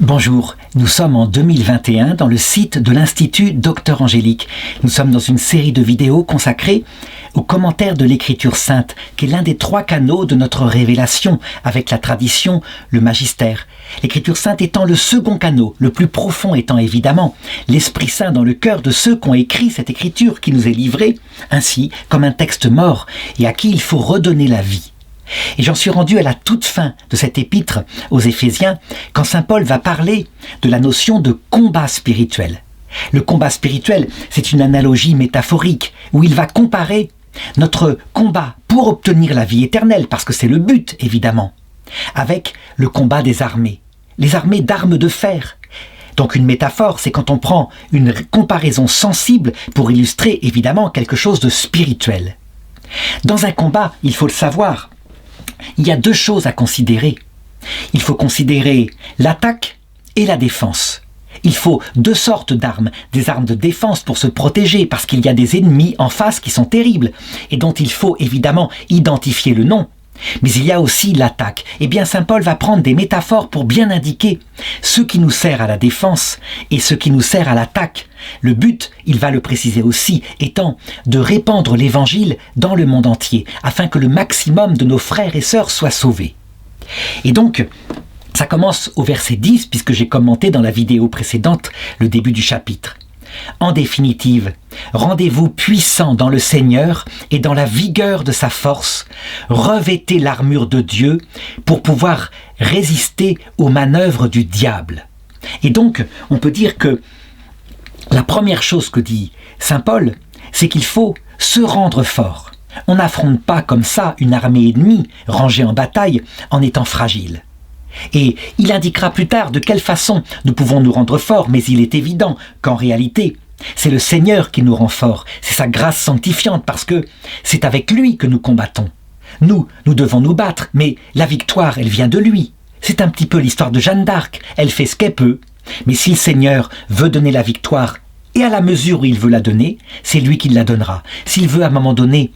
Bonjour, nous sommes en 2021 dans le site de l'Institut Docteur Angélique. Nous sommes dans une série de vidéos consacrées aux commentaires de l'Écriture sainte, qui est l'un des 3 canaux de notre révélation avec la tradition, le magistère. L'Écriture sainte étant le second canal, le plus profond étant évidemment l'Esprit Saint dans le cœur de ceux qui ont écrit cette Écriture qui nous est livrée, ainsi comme un texte mort et à qui il faut redonner la vie. Et j'en suis rendu à la toute fin de cet épître aux Éphésiens, quand saint Paul va parler de la notion de combat spirituel. Le combat spirituel, c'est une analogie métaphorique, où il va comparer notre combat pour obtenir la vie éternelle, parce que c'est le but, évidemment, avec le combat des armées, les armées d'armes de fer. Donc une métaphore, c'est quand on prend une comparaison sensible pour illustrer, évidemment, quelque chose de spirituel. Dans un combat, il faut le savoir, il y a 2 choses à considérer. Il faut considérer l'attaque et la défense. Il faut 2 sortes d'armes, des armes de défense pour se protéger, parce qu'il y a des ennemis en face qui sont terribles, et dont il faut évidemment identifier le nom. Mais il y a aussi l'attaque. Eh bien, saint Paul va prendre des métaphores pour bien indiquer ce qui nous sert à la défense et ce qui nous sert à l'attaque. Le but, il va le préciser aussi, étant de répandre l'évangile dans le monde entier, afin que le maximum de nos frères et sœurs soient sauvés. Et donc, ça commence au verset 10, puisque j'ai commenté dans la vidéo précédente le début du chapitre. En définitive, rendez-vous puissants dans le Seigneur et dans la vigueur de sa force. Revêtez l'armure de Dieu pour pouvoir résister aux manœuvres du diable. Et donc, on peut dire que la première chose que dit saint Paul, c'est qu'il faut se rendre fort. On n'affronte pas comme ça une armée ennemie rangée en bataille en étant fragile. Et il indiquera plus tard de quelle façon nous pouvons nous rendre forts, mais il est évident qu'en réalité, c'est le Seigneur qui nous rend forts, c'est sa grâce sanctifiante, parce que c'est avec lui que nous combattons. Nous devons nous battre, mais la victoire, elle vient de lui. C'est un petit peu l'histoire de Jeanne d'Arc, elle fait ce qu'elle peut, mais si le Seigneur veut donner la victoire, et à la mesure où il veut la donner, c'est lui qui la donnera. S'il veut à un moment donné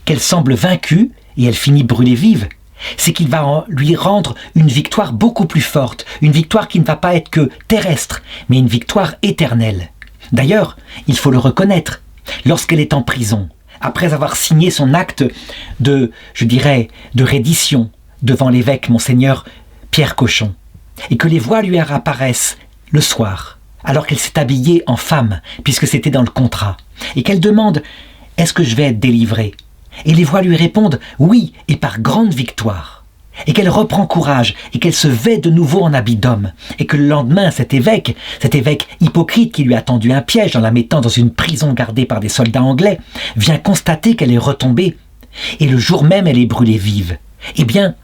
qu'elle semble vaincue, et elle finit brûlée vive, c'est qu'il va lui rendre une victoire beaucoup plus forte, une victoire qui ne va pas être que terrestre, mais une victoire éternelle. D'ailleurs, il faut le reconnaître, lorsqu'elle est en prison, après avoir signé son acte de reddition devant l'évêque Monseigneur Pierre Cochon, et que les voix lui apparaissent le soir, alors qu'elle s'est habillée en femme, puisque c'était dans le contrat, et qu'elle demande « Est-ce que je vais être délivrée ?» Et les voix lui répondent « Oui, et par grande victoire ». Et qu'elle reprend courage, et qu'elle se vêt de nouveau en habit d'homme. Et que le lendemain, cet évêque hypocrite qui lui a tendu un piège en la mettant dans une prison gardée par des soldats anglais, vient constater qu'elle est retombée. Et le jour même, elle est brûlée vive. Eh bien,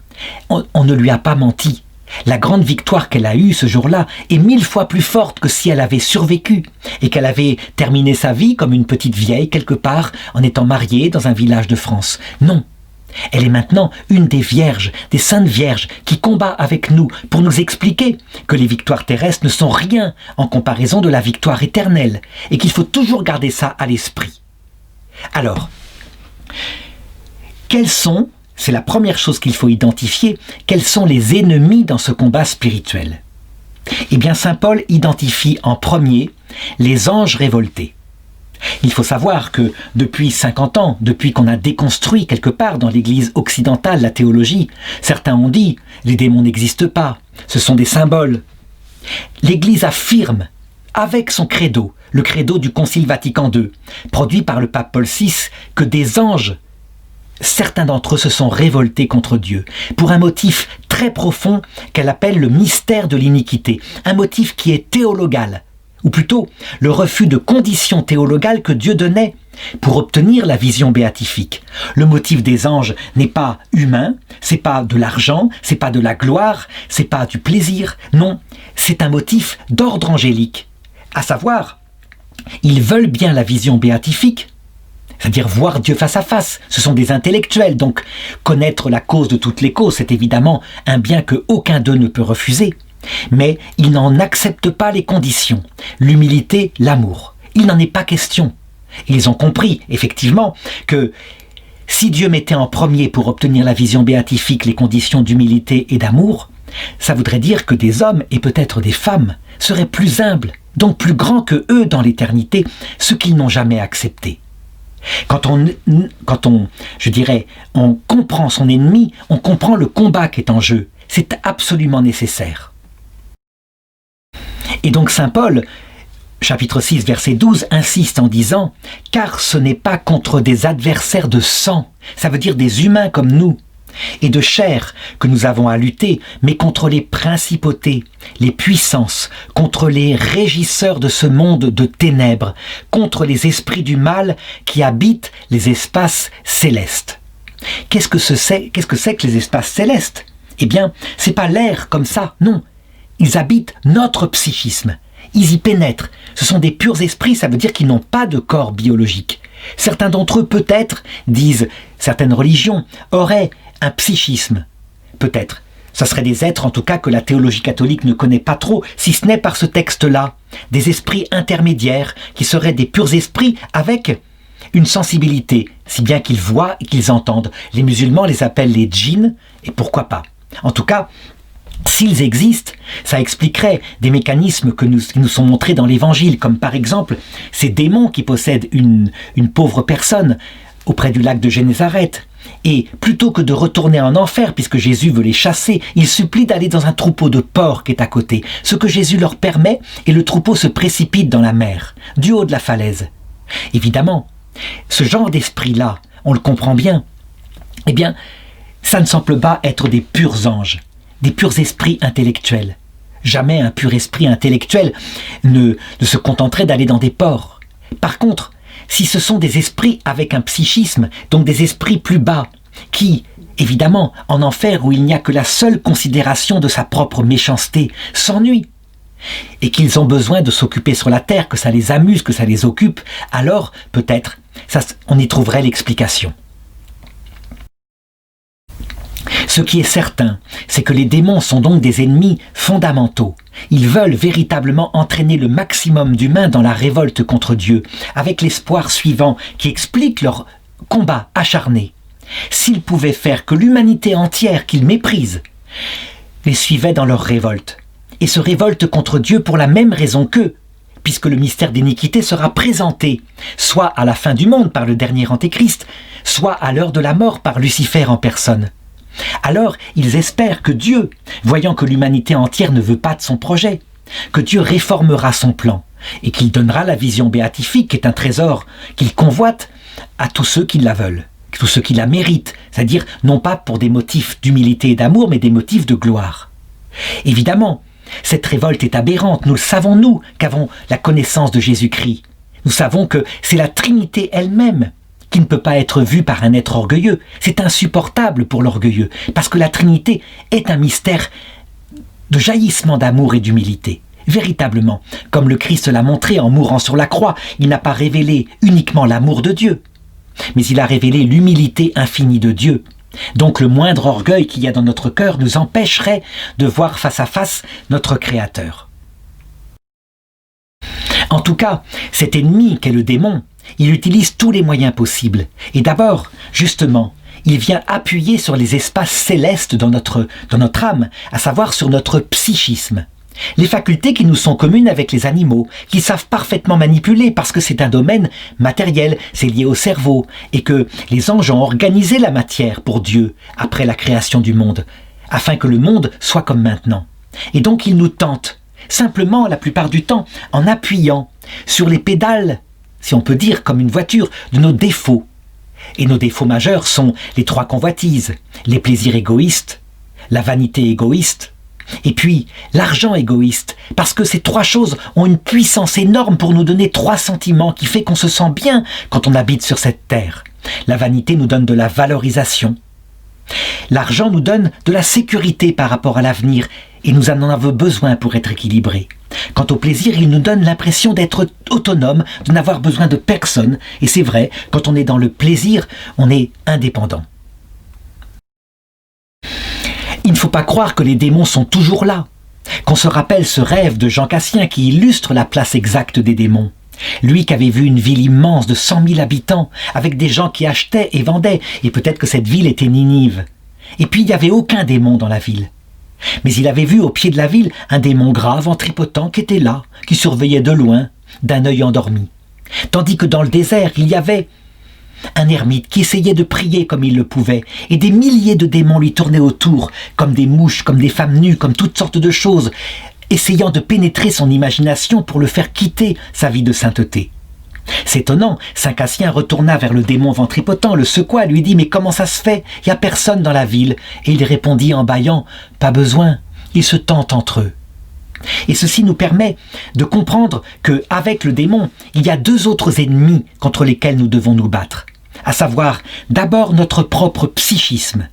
on ne lui a pas menti. La grande victoire qu'elle a eue ce jour-là est 1000 fois plus forte que si elle avait survécu et qu'elle avait terminé sa vie comme une petite vieille quelque part en étant mariée dans un village de France. Non, elle est maintenant une des vierges, des saintes vierges qui combat avec nous pour nous expliquer que les victoires terrestres ne sont rien en comparaison de la victoire éternelle et qu'il faut toujours garder ça à l'esprit. Alors, c'est la première chose qu'il faut identifier, quels sont les ennemis dans ce combat spirituel. Eh bien, saint Paul identifie en premier les anges révoltés. Il faut savoir que depuis 50 ans, depuis qu'on a déconstruit quelque part dans l'Église occidentale la théologie, certains ont dit « les démons n'existent pas, ce sont des symboles ». L'Église affirme, avec son credo, le credo du Concile Vatican II, produit par le pape Paul VI, que des anges, certains d'entre eux se sont révoltés contre Dieu, pour un motif très profond qu'elle appelle le mystère de l'iniquité, un motif qui est théologal, ou plutôt le refus de conditions théologales que Dieu donnait pour obtenir la vision béatifique. Le motif des anges n'est pas humain, c'est pas de l'argent, c'est pas de la gloire, c'est pas du plaisir, non, c'est un motif d'ordre angélique, à savoir, ils veulent bien la vision béatifique, c'est-à-dire voir Dieu face à face. Ce sont des intellectuels, donc connaître la cause de toutes les causes, c'est évidemment un bien que aucun d'eux ne peut refuser. Mais ils n'en acceptent pas les conditions, l'humilité, l'amour. Il n'en est pas question. Ils ont compris, effectivement, que si Dieu mettait en premier pour obtenir la vision béatifique les conditions d'humilité et d'amour, Ça voudrait dire que des hommes, et peut-être des femmes, seraient plus humbles, donc plus grands que eux dans l'éternité, ce qu'ils n'ont jamais accepté. Quand on comprend son ennemi, on comprend le combat qui est en jeu. C'est absolument nécessaire. Et donc saint Paul, chapitre 6, verset 12, insiste en disant « Car ce n'est pas contre des adversaires de sang, ça veut dire des humains comme nous, et de chair que nous avons à lutter, mais contre les principautés, les puissances, contre les régisseurs de ce monde de ténèbres, contre les esprits du mal qui habitent les espaces célestes. » Qu'est-ce que c'est que les espaces célestes? Eh bien, c'est pas l'air comme ça, non. Ils habitent notre psychisme. Ils y pénètrent. Ce sont des purs esprits, ça veut dire qu'ils n'ont pas de corps biologique. Certains d'entre eux, peut-être, disent certaines religions, auraient un psychisme. Peut-être. Ça serait des êtres, en tout cas, que la théologie catholique ne connaît pas trop, si ce n'est par ce texte-là. Des esprits intermédiaires, qui seraient des purs esprits avec une sensibilité, si bien qu'ils voient et qu'ils entendent. Les musulmans les appellent les djinns, et pourquoi pas. En tout cas, s'ils existent, ça expliquerait des mécanismes qui nous sont montrés dans l'Évangile, comme par exemple ces démons qui possèdent une pauvre personne auprès du lac de Génézareth. Et plutôt que de retourner en enfer, puisque Jésus veut les chasser, il supplie d'aller dans un troupeau de porcs qui est à côté, ce que Jésus leur permet, et le troupeau se précipite dans la mer, du haut de la falaise. Évidemment, ce genre d'esprit-là, on le comprend bien, eh bien, ça ne semble pas être des purs anges, des purs esprits intellectuels. Jamais un pur esprit intellectuel ne se contenterait d'aller dans des ports. Par contre, si ce sont des esprits avec un psychisme, donc des esprits plus bas, qui, évidemment, en enfer où il n'y a que la seule considération de sa propre méchanceté, s'ennuient, et qu'ils ont besoin de s'occuper sur la terre, que ça les amuse, que ça les occupe, alors, peut-être, on y trouverait l'explication. Ce qui est certain, c'est que les démons sont donc des ennemis fondamentaux. Ils veulent véritablement entraîner le maximum d'humains dans la révolte contre Dieu, avec l'espoir suivant qui explique leur combat acharné. S'ils pouvaient faire que l'humanité entière qu'ils méprisent les suivait dans leur révolte, et se révolte contre Dieu pour la même raison qu'eux, puisque le mystère d'iniquité sera présenté, soit à la fin du monde par le dernier Antéchrist, soit à l'heure de la mort par Lucifer en personne. Alors, ils espèrent que Dieu, voyant que l'humanité entière ne veut pas de son projet, que Dieu réformera son plan et qu'il donnera la vision béatifique, qui est un trésor qu'il convoite à tous ceux qui la veulent, tous ceux qui la méritent, c'est-à-dire non pas pour des motifs d'humilité et d'amour, mais des motifs de gloire. Évidemment, cette révolte est aberrante, nous le savons nous, qu'avons la connaissance de Jésus-Christ. Nous savons que c'est la Trinité elle-même qui ne peut pas être vue par un être orgueilleux. C'est insupportable pour l'orgueilleux, parce que la Trinité est un mystère de jaillissement d'amour et d'humilité. Véritablement, comme le Christ l'a montré en mourant sur la croix, il n'a pas révélé uniquement l'amour de Dieu, mais il a révélé l'humilité infinie de Dieu. Donc le moindre orgueil qu'il y a dans notre cœur nous empêcherait de voir face à face notre Créateur. En tout cas, cet ennemi qu'est le démon, il utilise tous les moyens possibles. Et d'abord, justement, il vient appuyer sur les espaces célestes dans notre âme, à savoir sur notre psychisme. Les facultés qui nous sont communes avec les animaux, qu'ils savent parfaitement manipuler parce que c'est un domaine matériel, c'est lié au cerveau, et que les anges ont organisé la matière pour Dieu après la création du monde, afin que le monde soit comme maintenant. Et donc ils nous tentent, simplement la plupart du temps, en appuyant sur les pédales, si on peut dire comme une voiture, de nos défauts. Et nos défauts majeurs sont les trois convoitises, les plaisirs égoïstes, la vanité égoïste, et puis l'argent égoïste, parce que ces trois choses ont une puissance énorme pour nous donner trois sentiments qui fait qu'on se sent bien quand on habite sur cette terre. La vanité nous donne de la valorisation. L'argent nous donne de la sécurité par rapport à l'avenir, et nous en avons besoin pour être équilibrés. Quant au plaisir, il nous donne l'impression d'être autonome, de n'avoir besoin de personne, et c'est vrai, quand on est dans le plaisir, on est indépendant. Il ne faut pas croire que les démons sont toujours là, qu'on se rappelle ce rêve de Jean Cassien qui illustre la place exacte des démons. Lui qui avait vu une ville immense de 100 000 habitants, avec des gens qui achetaient et vendaient, et peut-être que cette ville était Ninive. Et puis il n'y avait aucun démon dans la ville. Mais il avait vu au pied de la ville un démon grave en tripotant qui était là, qui surveillait de loin, d'un œil endormi. Tandis que dans le désert, il y avait un ermite qui essayait de prier comme il le pouvait, et des milliers de démons lui tournaient autour, comme des mouches, comme des femmes nues, comme toutes sortes de choses, essayant de pénétrer son imagination pour le faire quitter sa vie de sainteté. S'étonnant, Saint Cassien retourna vers le démon ventripotent, le secoua, lui dit « Mais comment ça se fait? Il n'y a personne dans la ville. » Et il répondit en bâillant « Pas besoin, ils se tentent entre eux. » Et ceci nous permet de comprendre qu'avec le démon, il y a deux autres ennemis contre lesquels nous devons nous battre, à savoir d'abord notre propre psychisme,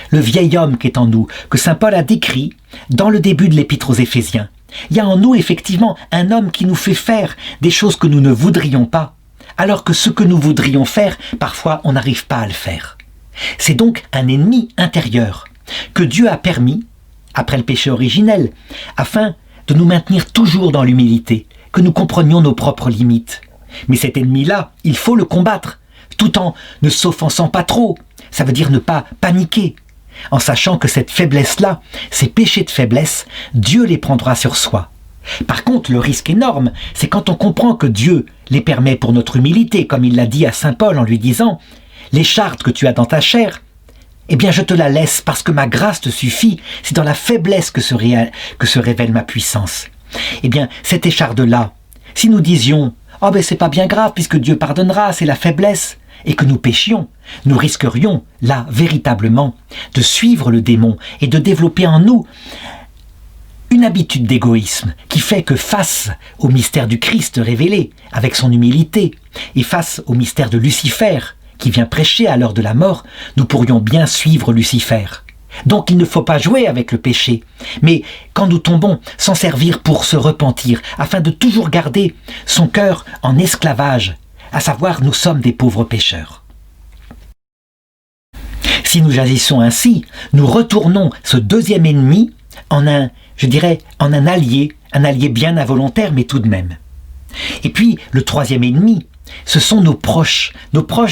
le vieil homme qui est en nous, que saint Paul a décrit dans le début de l'épître aux Éphésiens. Il y a en nous effectivement un homme qui nous fait faire des choses que nous ne voudrions pas, alors que ce que nous voudrions faire, parfois on n'arrive pas à le faire. C'est donc un ennemi intérieur que Dieu a permis, après le péché originel, afin de nous maintenir toujours dans l'humilité, que nous comprenions nos propres limites. Mais cet ennemi-là, il faut le combattre, tout en ne s'offensant pas trop. Ça veut dire ne pas paniquer, en sachant que cette faiblesse-là, ces péchés de faiblesse, Dieu les prendra sur soi. Par contre, le risque énorme, c'est quand on comprend que Dieu les permet pour notre humilité, comme il l'a dit à saint Paul en lui disant « L'écharpe que tu as dans ta chair, eh bien je te la laisse parce que ma grâce te suffit, c'est dans la faiblesse que se révèle ma puissance. » Eh bien, cette écharpe-là, si nous disions « Oh ben c'est pas bien grave puisque Dieu pardonnera, c'est la faiblesse », et que nous péchions, nous risquerions, là, véritablement, de suivre le démon et de développer en nous une habitude d'égoïsme qui fait que face au mystère du Christ révélé, avec son humilité, et face au mystère de Lucifer, qui vient prêcher à l'heure de la mort, nous pourrions bien suivre Lucifer. Donc il ne faut pas jouer avec le péché, mais quand nous tombons, s'en servir pour se repentir, afin de toujours garder son cœur en esclavage, à savoir nous sommes des pauvres pécheurs. Si nous agissons ainsi, nous retournons ce deuxième ennemi en un allié bien involontaire, mais tout de même. Et puis, le troisième ennemi, ce sont nos proches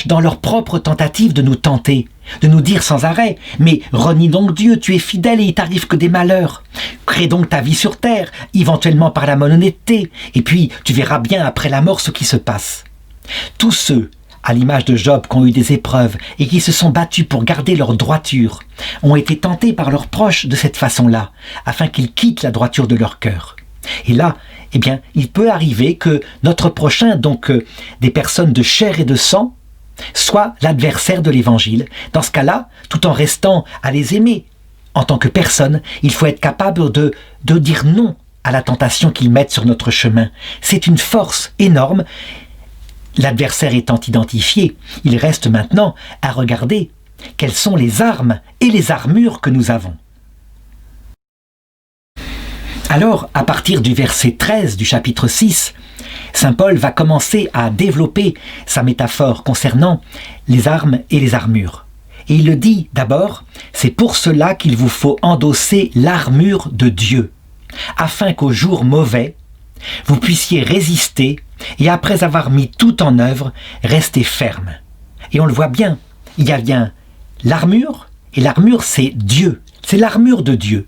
dans leur propre tentative de nous tenter, de nous dire sans arrêt « Mais renie donc Dieu, tu es fidèle et il t'arrive que des malheurs. Crée donc ta vie sur terre, éventuellement par la malhonnêteté, et puis tu verras bien après la mort ce qui se passe. » Tous ceux, à l'image de Job, qui ont eu des épreuves et qui se sont battus pour garder leur droiture, ont été tentés par leurs proches de cette façon-là, afin qu'ils quittent la droiture de leur cœur. Et là, eh bien, il peut arriver que notre prochain, donc des personnes de chair et de sang, soit l'adversaire de l'Évangile. Dans ce cas-là, tout en restant à les aimer en tant que personne, il faut être capable de dire non à la tentation qu'ils mettent sur notre chemin. C'est une force énorme. L'adversaire étant identifié, il reste maintenant à regarder quelles sont les armes et les armures que nous avons. Alors, à partir du verset 13 du chapitre 6, saint Paul va commencer à développer sa métaphore concernant les armes et les armures. Et il le dit d'abord, c'est pour cela qu'il vous faut endosser l'armure de Dieu, afin qu'au jour mauvais, vous puissiez résister et après avoir mis tout en œuvre, rester ferme. Et on le voit bien, il y a bien l'armure, et l'armure c'est Dieu, c'est l'armure de Dieu.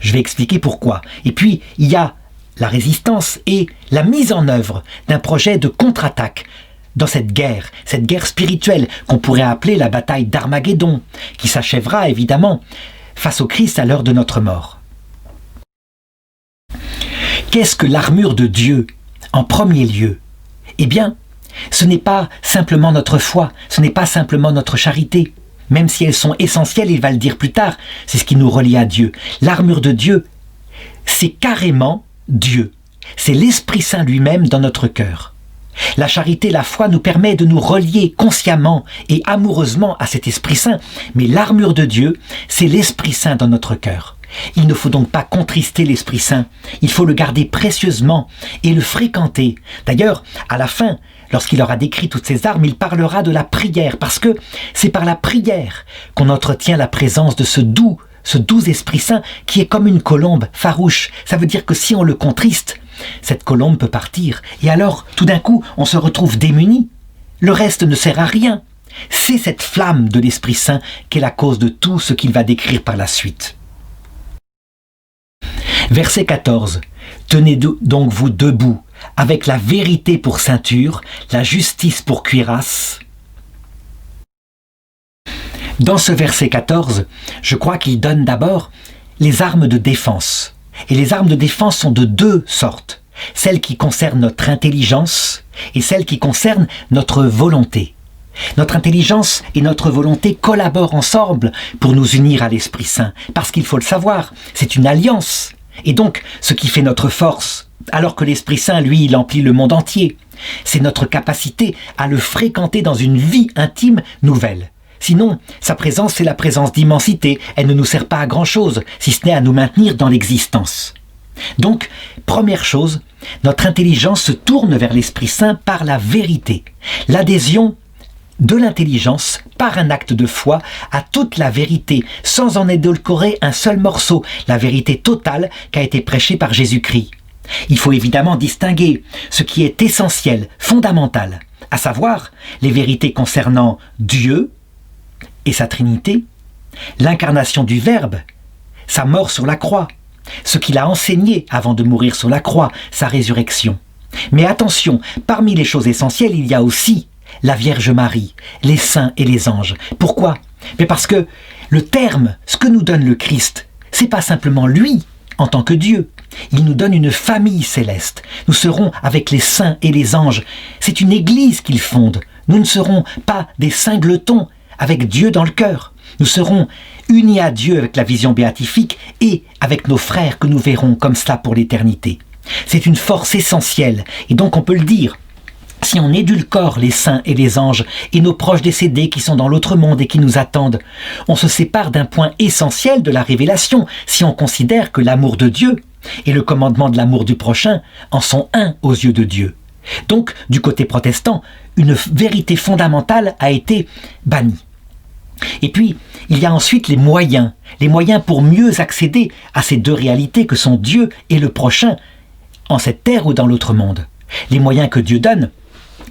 Je vais expliquer pourquoi. Et puis, il y a la résistance et la mise en œuvre d'un projet de contre-attaque dans cette guerre spirituelle qu'on pourrait appeler la bataille d'Armageddon, qui s'achèvera évidemment face au Christ à l'heure de notre mort. Qu'est-ce que l'armure de Dieu en premier lieu? Eh bien, ce n'est pas simplement notre foi, ce n'est pas simplement notre charité. Même si elles sont essentielles, il va le dire plus tard, c'est ce qui nous relie à Dieu. L'armure de Dieu, c'est carrément Dieu. C'est l'Esprit Saint lui-même dans notre cœur. La charité, la foi nous permet de nous relier consciemment et amoureusement à cet Esprit Saint. Mais l'armure de Dieu, c'est l'Esprit Saint dans notre cœur. Il ne faut donc pas contrister l'Esprit Saint. Il faut le garder précieusement et le fréquenter. D'ailleurs, à la fin, lorsqu'il aura décrit toutes ces armes, il parlera de la prière, parce que c'est par la prière qu'on entretient la présence de ce doux Esprit Saint qui est comme une colombe farouche. Ça veut dire que si on le contriste, cette colombe peut partir. Et alors, tout d'un coup, on se retrouve démuni. Le reste ne sert à rien. C'est cette flamme de l'Esprit Saint qui est la cause de tout ce qu'il va décrire par la suite. Verset 14. Tenez donc vous debout, avec la vérité pour ceinture, la justice pour cuirasse. Dans ce verset 14, je crois qu'il donne d'abord les armes de défense. Et les armes de défense sont de deux sortes. Celles qui concernent notre intelligence et celles qui concernent notre volonté. Notre intelligence et notre volonté collaborent ensemble pour nous unir à l'Esprit Saint. Parce qu'il faut le savoir, c'est une alliance. Et donc, ce qui fait notre force, alors que l'Esprit Saint, lui, il emplit le monde entier, c'est notre capacité à le fréquenter dans une vie intime nouvelle. Sinon, sa présence, c'est la présence d'immensité. Elle ne nous sert pas à grand-chose, si ce n'est à nous maintenir dans l'existence. Donc, première chose, notre intelligence se tourne vers l'Esprit Saint par la vérité. L'adhésion de l'intelligence, par un acte de foi, à toute la vérité, sans en édulcorer un seul morceau, la vérité totale qui a été prêchée par Jésus-Christ. Il faut évidemment distinguer ce qui est essentiel, fondamental, à savoir les vérités concernant Dieu et sa Trinité, l'incarnation du Verbe, sa mort sur la croix, ce qu'il a enseigné avant de mourir sur la croix, sa résurrection. Mais attention, parmi les choses essentielles, il y a aussi la Vierge Marie, les saints et les anges. Pourquoi ? Mais parce que le terme, ce que nous donne le Christ, c'est pas simplement lui en tant que Dieu. Il nous donne une famille céleste. Nous serons avec les saints et les anges. C'est une église qu'il fonde. Nous ne serons pas des singletons avec Dieu dans le cœur. Nous serons unis à Dieu avec la vision béatifique et avec nos frères que nous verrons comme cela pour l'éternité. C'est une force essentielle et donc on peut le dire. Si on édulcore les saints et les anges et nos proches décédés qui sont dans l'autre monde et qui nous attendent, on se sépare d'un point essentiel de la révélation si on considère que l'amour de Dieu et le commandement de l'amour du prochain en sont un aux yeux de Dieu. Donc, du côté protestant, une vérité fondamentale a été bannie. Et puis, il y a ensuite les moyens pour mieux accéder à ces deux réalités que sont Dieu et le prochain, en cette terre ou dans l'autre monde. Les moyens que Dieu donne,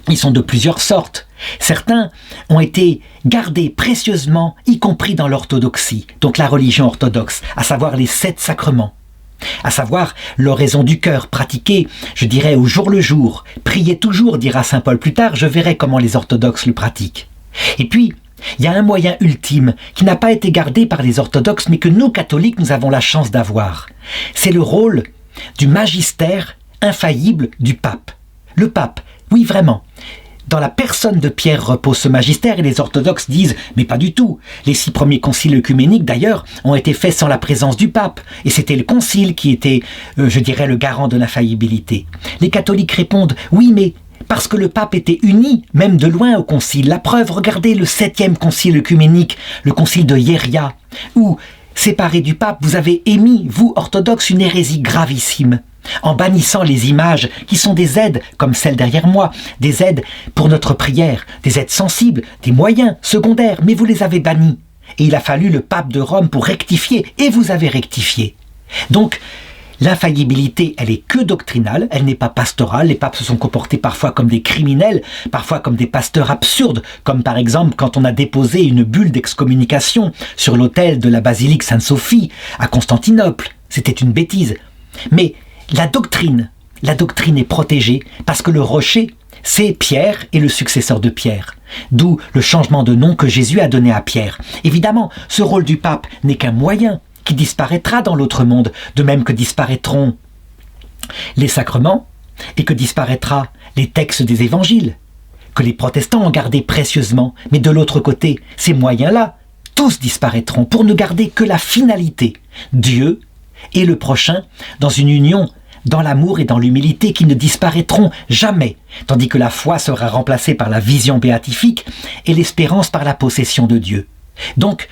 ils sont de plusieurs sortes. Certains ont été gardés précieusement, y compris dans l'orthodoxie, donc la religion orthodoxe, à savoir les 7 sacrements, à savoir l'oraison du cœur, pratiquée, je dirais, au jour le jour. Priez toujours, dira saint Paul plus tard, je verrai comment les orthodoxes le pratiquent. Et puis, il y a un moyen ultime qui n'a pas été gardé par les orthodoxes, mais que nous, catholiques, nous avons la chance d'avoir. C'est le rôle du magistère infaillible du pape. Le pape, oui vraiment, dans la personne de Pierre repose ce magistère et les orthodoxes disent « mais pas du tout ». Les 6 premiers conciles œcuméniques d'ailleurs ont été faits sans la présence du pape et c'était le concile qui était, je dirais, le garant de l'infaillibilité. Les catholiques répondent « oui mais parce que le pape était uni, même de loin au concile. La preuve, regardez le 7e concile œcuménique, le concile de Hieria, où, séparé du pape, vous avez émis, vous orthodoxes, une hérésie gravissime. En bannissant les images qui sont des aides, comme celle derrière moi, des aides pour notre prière, des aides sensibles, des moyens secondaires, mais vous les avez bannis. Et il a fallu le pape de Rome pour rectifier, et vous avez rectifié. Donc, l'infaillibilité, elle est que doctrinale, elle n'est pas pastorale. Les papes se sont comportés parfois comme des criminels, parfois comme des pasteurs absurdes, comme par exemple quand on a déposé une bulle d'excommunication sur l'autel de la basilique Sainte-Sophie à Constantinople. C'était une bêtise. Mais la doctrine est protégée parce que le rocher, c'est Pierre et le successeur de Pierre. D'où le changement de nom que Jésus a donné à Pierre. Évidemment, ce rôle du pape n'est qu'un moyen qui disparaîtra dans l'autre monde, de même que disparaîtront les sacrements et que disparaîtra les textes des évangiles, que les protestants ont gardés précieusement. Mais de l'autre côté, ces moyens-là, tous disparaîtront pour ne garder que la finalité, Dieu et le prochain, dans une union dans l'amour et dans l'humilité qui ne disparaîtront jamais, tandis que la foi sera remplacée par la vision béatifique et l'espérance par la possession de Dieu. Donc,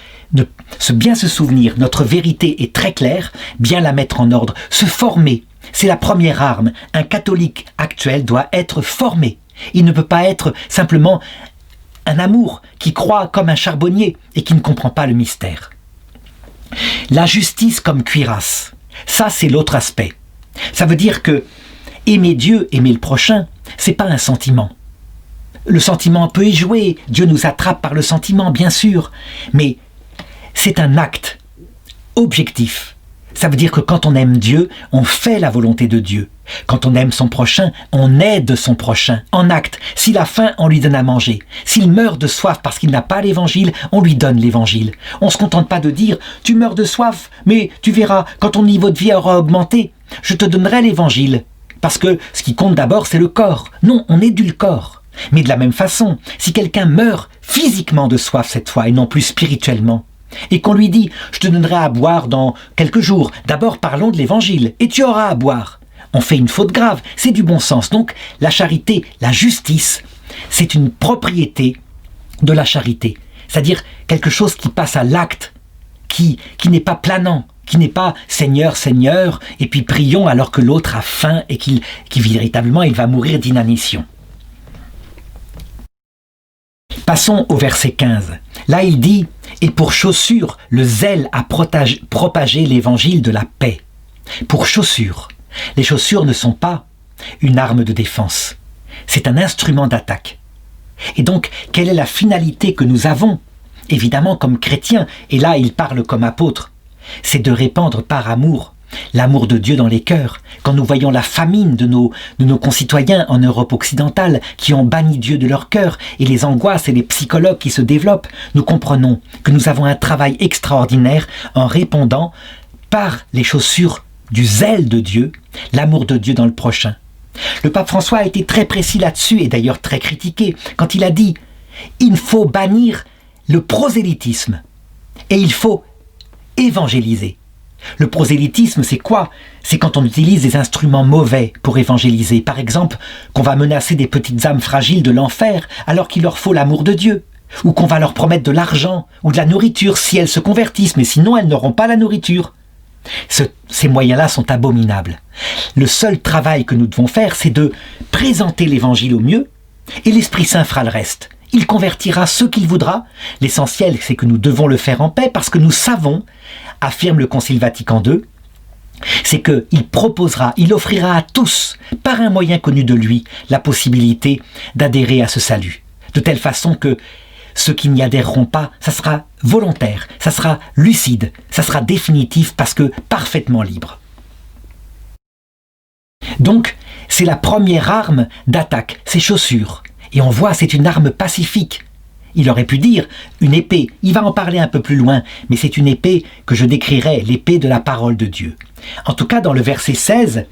bien se souvenir, notre vérité est très claire, bien la mettre en ordre, se former, c'est la première arme. Un catholique actuel doit être formé. Il ne peut pas être simplement un amour qui croit comme un charbonnier et qui ne comprend pas le mystère. La justice comme cuirasse, ça c'est l'autre aspect. Ça veut dire que aimer Dieu, aimer le prochain, c'est pas un sentiment. Le sentiment peut y jouer, Dieu nous attrape par le sentiment, bien sûr, mais c'est un acte objectif. Ça veut dire que quand on aime Dieu, on fait la volonté de Dieu. Quand on aime son prochain, on aide son prochain. En acte, s'il a faim, on lui donne à manger. S'il meurt de soif parce qu'il n'a pas l'évangile, on lui donne l'évangile. On ne se contente pas de dire « tu meurs de soif, mais tu verras, quand ton niveau de vie aura augmenté, je te donnerai l'évangile. » Parce que ce qui compte d'abord, c'est le corps. Non, on édulcore. Mais de la même façon, si quelqu'un meurt physiquement de soif cette fois et non plus spirituellement, et qu'on lui dit « je te donnerai à boire dans quelques jours, d'abord parlons de l'évangile et tu auras à boire », on fait une faute grave, c'est du bon sens. Donc la charité, la justice, c'est une propriété de la charité, c'est-à-dire quelque chose qui passe à l'acte, qui n'est pas planant, qui n'est pas « Seigneur, Seigneur » et puis prions alors que l'autre a faim et qui véritablement il va mourir d'inanition. Passons au verset 15. Là, il dit « Et pour chaussure, le zèle a propagé l'évangile de la paix. » Pour chaussure. Les chaussures ne sont pas une arme de défense. C'est un instrument d'attaque. Et donc, quelle est la finalité que nous avons, évidemment comme chrétiens, et là, il parle comme apôtre, c'est de répandre par amour l'amour de Dieu dans les cœurs. Quand nous voyons la famine de nos concitoyens en Europe occidentale qui ont banni Dieu de leur cœur et les angoisses et les psychologues qui se développent, nous comprenons que nous avons un travail extraordinaire en répandant par les chaussures du zèle de Dieu, l'amour de Dieu dans le prochain. Le pape François a été très précis là-dessus et d'ailleurs très critiqué quand il a dit « Il faut bannir le prosélytisme et il faut évangéliser ». Le prosélytisme, c'est quoi? C'est quand on utilise des instruments mauvais pour évangéliser. Par exemple, qu'on va menacer des petites âmes fragiles de l'enfer alors qu'il leur faut l'amour de Dieu. Ou qu'on va leur promettre de l'argent ou de la nourriture si elles se convertissent, mais sinon elles n'auront pas la nourriture. Ces moyens-là sont abominables. Le seul travail que nous devons faire, c'est de présenter l'évangile au mieux et l'Esprit Saint fera le reste. Il convertira ceux qu'il voudra. L'essentiel, c'est que nous devons le faire en paix parce que nous savons, affirme le Concile Vatican II, c'est qu'il proposera, il offrira à tous, par un moyen connu de lui, la possibilité d'adhérer à ce salut. De telle façon que ceux qui n'y adhéreront pas, ça sera volontaire, ça sera lucide, ça sera définitif parce que parfaitement libre. Donc, c'est la première arme d'attaque, ces chaussures. Et on voit, c'est une arme pacifique. Il aurait pu dire une épée, il va en parler un peu plus loin, mais c'est une épée que je décrirais, l'épée de la parole de Dieu. En tout cas, dans le verset 16,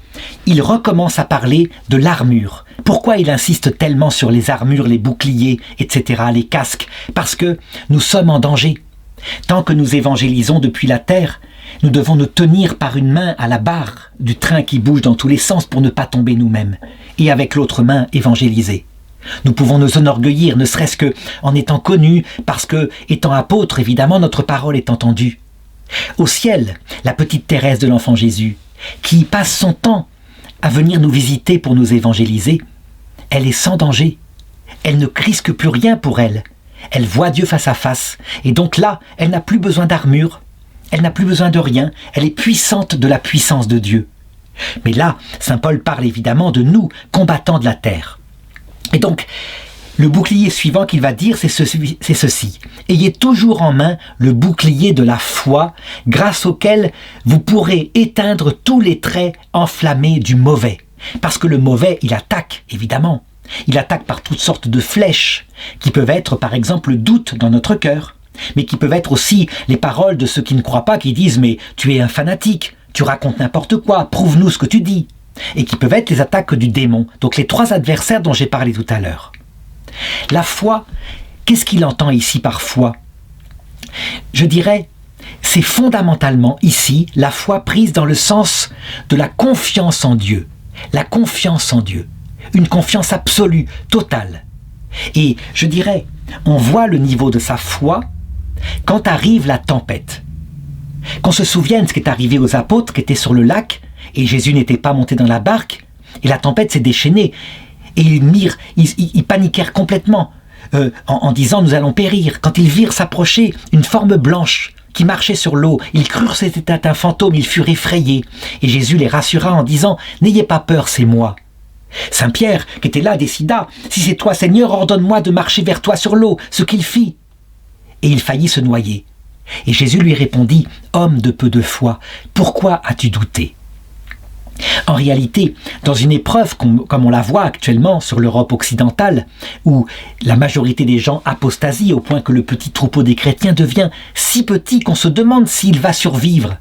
il recommence à parler de l'armure. Pourquoi il insiste tellement sur les armures, les boucliers, etc., les casques? Parce que nous sommes en danger. Tant que nous évangélisons depuis la terre, nous devons nous tenir par une main à la barre du train qui bouge dans tous les sens pour ne pas tomber nous-mêmes, et avec l'autre main évangéliser. Nous pouvons nous enorgueillir, ne serait-ce que en étant connus, parce que, étant apôtres, évidemment, notre parole est entendue. Au ciel, la petite Thérèse de l'Enfant Jésus, qui passe son temps à venir nous visiter pour nous évangéliser, elle est sans danger. Elle ne risque plus rien pour elle. Elle voit Dieu face à face, et donc là, elle n'a plus besoin d'armure, elle n'a plus besoin de rien, elle est puissante de la puissance de Dieu. Mais là, saint Paul parle évidemment de nous, combattants de la terre. Et donc, le bouclier suivant qu'il va dire, c'est ceci. Ayez toujours en main le bouclier de la foi, grâce auquel vous pourrez éteindre tous les traits enflammés du mauvais. Parce que le mauvais, il attaque, évidemment. Il attaque par toutes sortes de flèches, qui peuvent être, par exemple, le doute dans notre cœur, mais qui peuvent être aussi les paroles de ceux qui ne croient pas, qui disent « mais tu es un fanatique, tu racontes n'importe quoi, prouve-nous ce que tu dis ». Et qui peuvent être les attaques du démon. Donc les trois adversaires dont j'ai parlé tout à l'heure. La foi, qu'est-ce qu'il entend ici par foi? Je dirais, c'est fondamentalement ici la foi prise dans le sens de la confiance en Dieu. La confiance en Dieu. Une confiance absolue, totale. Et je dirais, on voit le niveau de sa foi quand arrive la tempête. Qu'on se souvienne ce qui est arrivé aux apôtres qui étaient sur le lac, et Jésus n'était pas monté dans la barque, et la tempête s'est déchaînée. Et ils paniquèrent complètement, en disant « nous allons périr ». Quand ils virent s'approcher une forme blanche qui marchait sur l'eau, ils crurent que c'était un fantôme, ils furent effrayés. Et Jésus les rassura en disant « n'ayez pas peur, c'est moi ». Saint Pierre, qui était là, décida « si c'est toi, Seigneur, ordonne-moi de marcher vers toi sur l'eau », ce qu'il fit. Et il faillit se noyer. Et Jésus lui répondit, « Homme de peu de foi, pourquoi as-tu douté ?» En réalité, dans une épreuve comme on la voit actuellement sur l'Europe occidentale, où la majorité des gens apostasient au point que le petit troupeau des chrétiens devient si petit qu'on se demande s'il va survivre.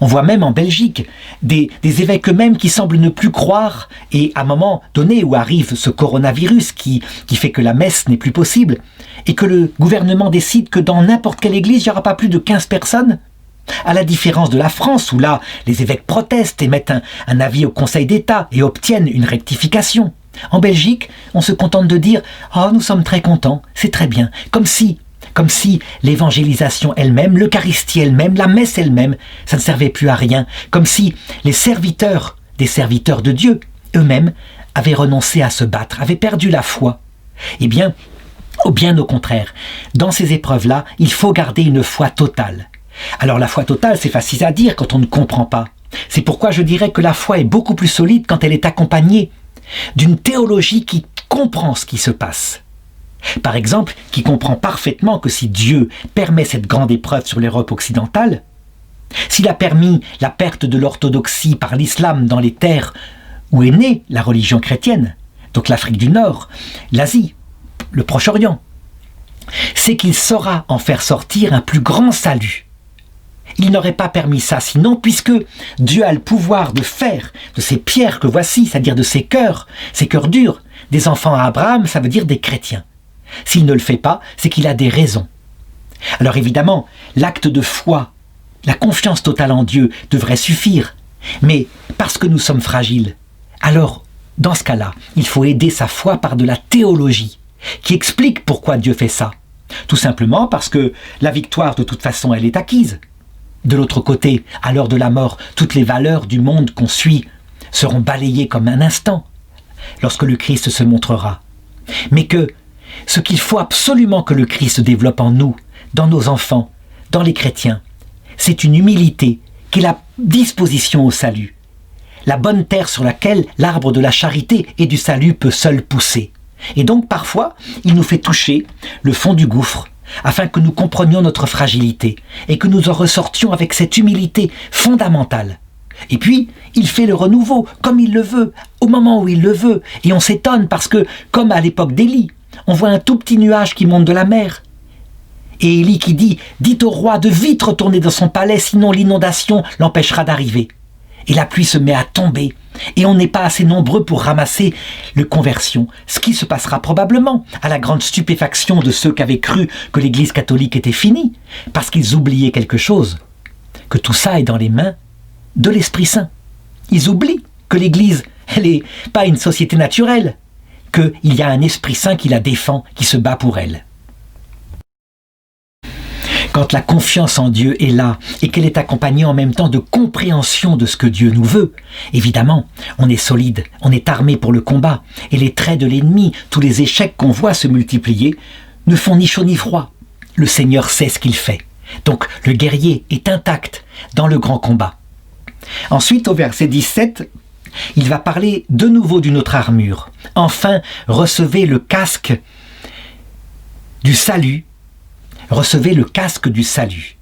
On voit même en Belgique des évêques eux-mêmes qui semblent ne plus croire, et à un moment donné où arrive ce coronavirus qui fait que la messe n'est plus possible, et que le gouvernement décide que dans n'importe quelle église, il n'y aura pas plus de 15 personnes. À la différence de la France, où là, les évêques protestent et mettent un avis au Conseil d'État et obtiennent une rectification. En Belgique, on se contente de dire « Oh, nous sommes très contents, c'est très bien », comme si l'évangélisation elle-même, l'Eucharistie elle-même, la messe elle-même, ça ne servait plus à rien, comme si les serviteurs des serviteurs de Dieu, eux-mêmes, avaient renoncé à se battre, avaient perdu la foi. Eh bien, bien au contraire, dans ces épreuves-là, il faut garder une foi totale. Alors la foi totale, c'est facile à dire quand on ne comprend pas. C'est pourquoi je dirais que la foi est beaucoup plus solide quand elle est accompagnée d'une théologie qui comprend ce qui se passe. Par exemple, qui comprend parfaitement que si Dieu permet cette grande épreuve sur l'Europe occidentale, s'il a permis la perte de l'orthodoxie par l'islam dans les terres où est née la religion chrétienne, donc l'Afrique du Nord, l'Asie, le Proche-Orient, c'est qu'il saura en faire sortir un plus grand salut. Il n'aurait pas permis ça sinon, puisque Dieu a le pouvoir de faire de ces pierres que voici, c'est-à-dire de ces cœurs durs, des enfants à Abraham, ça veut dire des chrétiens. S'il ne le fait pas, c'est qu'il a des raisons. Alors évidemment, l'acte de foi, la confiance totale en Dieu devrait suffire, mais parce que nous sommes fragiles, alors dans ce cas-là, il faut aider sa foi par de la théologie, qui explique pourquoi Dieu fait ça. Tout simplement parce que la victoire, de toute façon, elle est acquise. De l'autre côté, à l'heure de la mort, toutes les valeurs du monde qu'on suit seront balayées comme un instant, lorsque le Christ se montrera. Mais que ce qu'il faut absolument que le Christ développe en nous, dans nos enfants, dans les chrétiens, c'est une humilité qui est la disposition au salut, la bonne terre sur laquelle l'arbre de la charité et du salut peut seul pousser. Et donc parfois, il nous fait toucher le fond du gouffre, afin que nous comprenions notre fragilité et que nous en ressortions avec cette humilité fondamentale. Et puis, il fait le renouveau comme il le veut, au moment où il le veut. Et on s'étonne parce que, comme à l'époque d'Élie, on voit un tout petit nuage qui monte de la mer. Et Élie qui dit « Dites au roi de vite retourner dans son palais, sinon l'inondation l'empêchera d'arriver. » Et la pluie se met à tomber. Et on n'est pas assez nombreux pour ramasser le conversion, ce qui se passera probablement à la grande stupéfaction de ceux qui avaient cru que l'Église catholique était finie, parce qu'ils oubliaient quelque chose, que tout ça est dans les mains de l'Esprit Saint. Ils oublient que l'Église, elle n'est pas une société naturelle, qu'il y a un Esprit Saint qui la défend, qui se bat pour elle. Quand la confiance en Dieu est là et qu'elle est accompagnée en même temps de compréhension de ce que Dieu nous veut, évidemment, on est solide, on est armé pour le combat et les traits de l'ennemi, tous les échecs qu'on voit se multiplier, ne font ni chaud ni froid. Le Seigneur sait ce qu'il fait. Donc le guerrier est intact dans le grand combat. Ensuite, au verset 17, il va parler de nouveau d'une autre armure. Enfin, recevez le casque du salut. Recevez le casque du salut.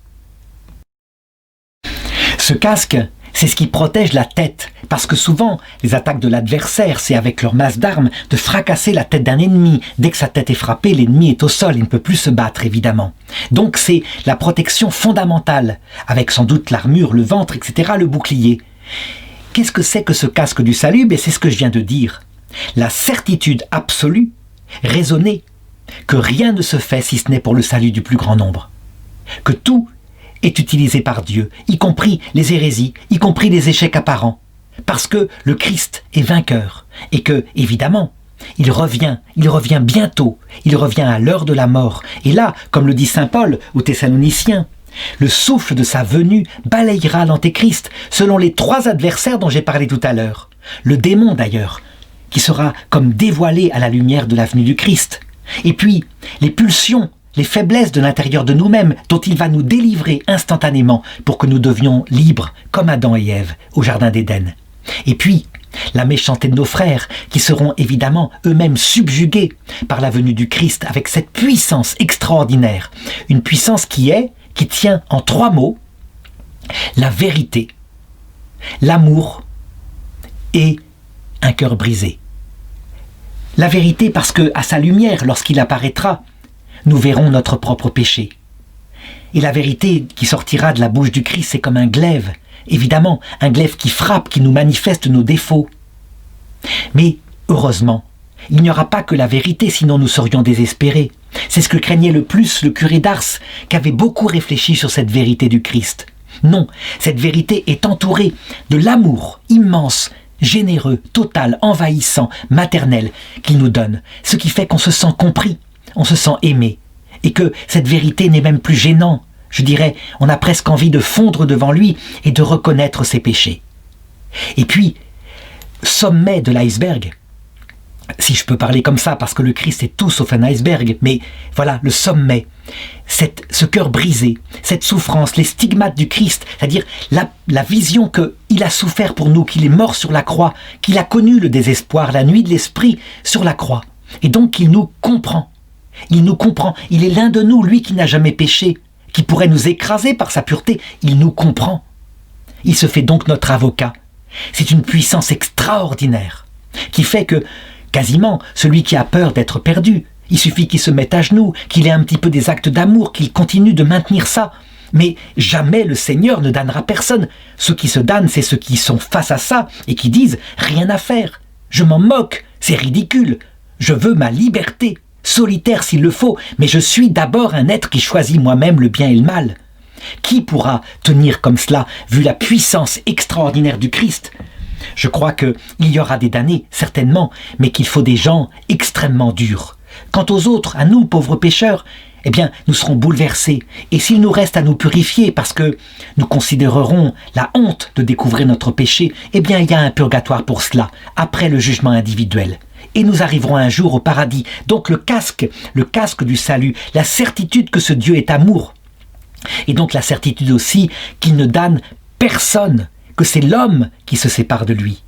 Ce casque, c'est ce qui protège la tête, parce que souvent, les attaques de l'adversaire, c'est avec leur masse d'armes de fracasser la tête d'un ennemi. Dès que sa tête est frappée, l'ennemi est au sol, il ne peut plus se battre, évidemment. Donc c'est la protection fondamentale, avec sans doute l'armure, le ventre, etc., le bouclier. Qu'est-ce que c'est que ce casque du salut? C'est ce que je viens de dire. La certitude absolue, raisonnée, que rien ne se fait si ce n'est pour le salut du plus grand nombre. Que tout est utilisé par Dieu, y compris les hérésies, y compris les échecs apparents, parce que le Christ est vainqueur et que, évidemment, il revient bientôt, il revient à l'heure de la mort. Et là, comme le dit saint Paul aux Thessaloniciens, le souffle de sa venue balayera l'antéchrist selon les 3 adversaires dont j'ai parlé tout à l'heure. Le démon d'ailleurs, qui sera comme dévoilé à la lumière de la venue du Christ. Et puis, les pulsions, les faiblesses de l'intérieur de nous-mêmes dont il va nous délivrer instantanément pour que nous devions libres comme Adam et Ève au jardin d'Éden. Et puis, la méchanceté de nos frères qui seront évidemment eux-mêmes subjugués par la venue du Christ avec cette puissance extraordinaire. Une puissance qui est, qui tient en 3 mots la vérité, l'amour et un cœur brisé. La vérité parce que, à sa lumière, lorsqu'il apparaîtra, nous verrons notre propre péché. Et la vérité qui sortira de la bouche du Christ, c'est comme un glaive, évidemment, un glaive qui frappe, qui nous manifeste nos défauts. Mais, heureusement, il n'y aura pas que la vérité, sinon nous serions désespérés. C'est ce que craignait le plus le curé d'Ars, qui avait beaucoup réfléchi sur cette vérité du Christ. Non, cette vérité est entourée de l'amour immense, généreux, total, envahissant, maternel qu'il nous donne, ce qui fait qu'on se sent compris, on se sent aimé, et que cette vérité n'est même plus gênante. Je dirais, on a presque envie de fondre devant lui et de reconnaître ses péchés. Et puis, sommet de l'iceberg, si je peux parler comme ça, parce que le Christ est tout sauf un iceberg, mais voilà, le sommet, ce cœur brisé, cette souffrance, les stigmates du Christ, c'est-à-dire la vision qu'il a souffert pour nous, qu'il est mort sur la croix, qu'il a connu le désespoir, la nuit de l'esprit sur la croix, et donc qu'il nous comprend. Il nous comprend, il est l'un de nous, lui qui n'a jamais péché, qui pourrait nous écraser par sa pureté, il nous comprend. Il se fait donc notre avocat. C'est une puissance extraordinaire, qui fait que quasiment, celui qui a peur d'être perdu, il suffit qu'il se mette à genoux, qu'il ait un petit peu des actes d'amour, qu'il continue de maintenir ça. Mais jamais le Seigneur ne damnera personne. Ceux qui se damnent, c'est ceux qui sont face à ça et qui disent « rien à faire, je m'en moque, c'est ridicule, je veux ma liberté, solitaire s'il le faut, mais je suis d'abord un être qui choisit moi-même le bien et le mal. » Qui pourra tenir comme cela, vu la puissance extraordinaire du Christ ? Je crois qu'il y aura des damnés, certainement, mais qu'il faut des gens extrêmement durs. Quant aux autres, à nous, pauvres pécheurs, eh bien, nous serons bouleversés. Et s'il nous reste à nous purifier, parce que nous considérerons la honte de découvrir notre péché, eh bien, il y a un purgatoire pour cela, après le jugement individuel. Et nous arriverons un jour au paradis. Donc le casque du salut, la certitude que ce Dieu est amour. Et donc la certitude aussi qu'il ne damne personne, que c'est l'homme qui se sépare de lui.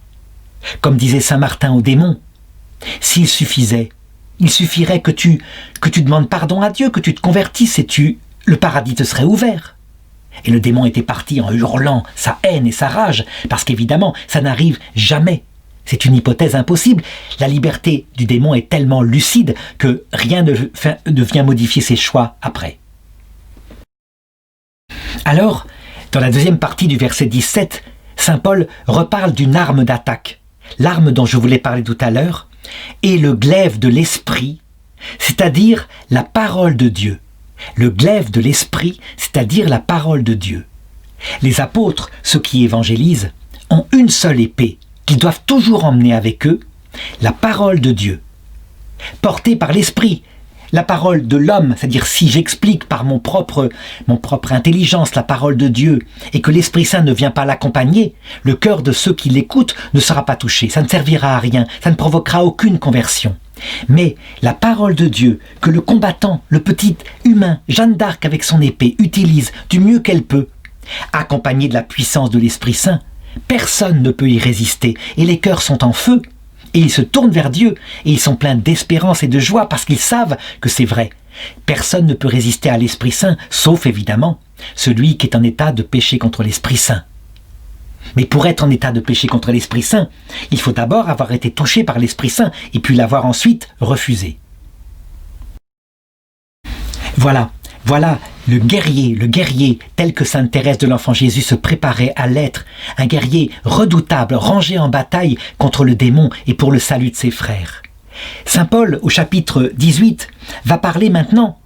Comme disait saint Martin au démon, s'il suffisait, il suffirait que tu demandes pardon à Dieu, que tu te convertisses et le paradis te serait ouvert. Et le démon était parti en hurlant sa haine et sa rage, parce qu'évidemment, ça n'arrive jamais. C'est une hypothèse impossible. La liberté du démon est tellement lucide que rien ne vient modifier ses choix après. Alors, dans la deuxième partie du verset 17, saint Paul reparle d'une arme d'attaque, l'arme dont je voulais parler tout à l'heure, et le glaive de l'esprit, c'est-à-dire la parole de Dieu. Le glaive de l'esprit, c'est-à-dire la parole de Dieu. Les apôtres, ceux qui évangélisent, ont une seule épée qu'ils doivent toujours emmener avec eux, la parole de Dieu. Portée par l'esprit, la parole de l'homme, c'est-à-dire si j'explique par mon propre intelligence la parole de Dieu et que l'Esprit Saint ne vient pas l'accompagner, le cœur de ceux qui l'écoutent ne sera pas touché, ça ne servira à rien, ça ne provoquera aucune conversion. Mais la parole de Dieu que le combattant, le petit humain, Jeanne d'Arc avec son épée, utilise du mieux qu'elle peut, accompagnée de la puissance de l'Esprit Saint, personne ne peut y résister et les cœurs sont en feu. Et ils se tournent vers Dieu, et ils sont pleins d'espérance et de joie parce qu'ils savent que c'est vrai. Personne ne peut résister à l'Esprit Saint, sauf évidemment celui qui est en état de pécher contre l'Esprit Saint. Mais pour être en état de pécher contre l'Esprit Saint, il faut d'abord avoir été touché par l'Esprit Saint, et puis l'avoir ensuite refusé. Voilà le guerrier tel que sainte Thérèse de l'Enfant Jésus se préparait à l'être, un guerrier redoutable, rangé en bataille contre le démon et pour le salut de ses frères. Saint Paul, au chapitre 18, va parler maintenant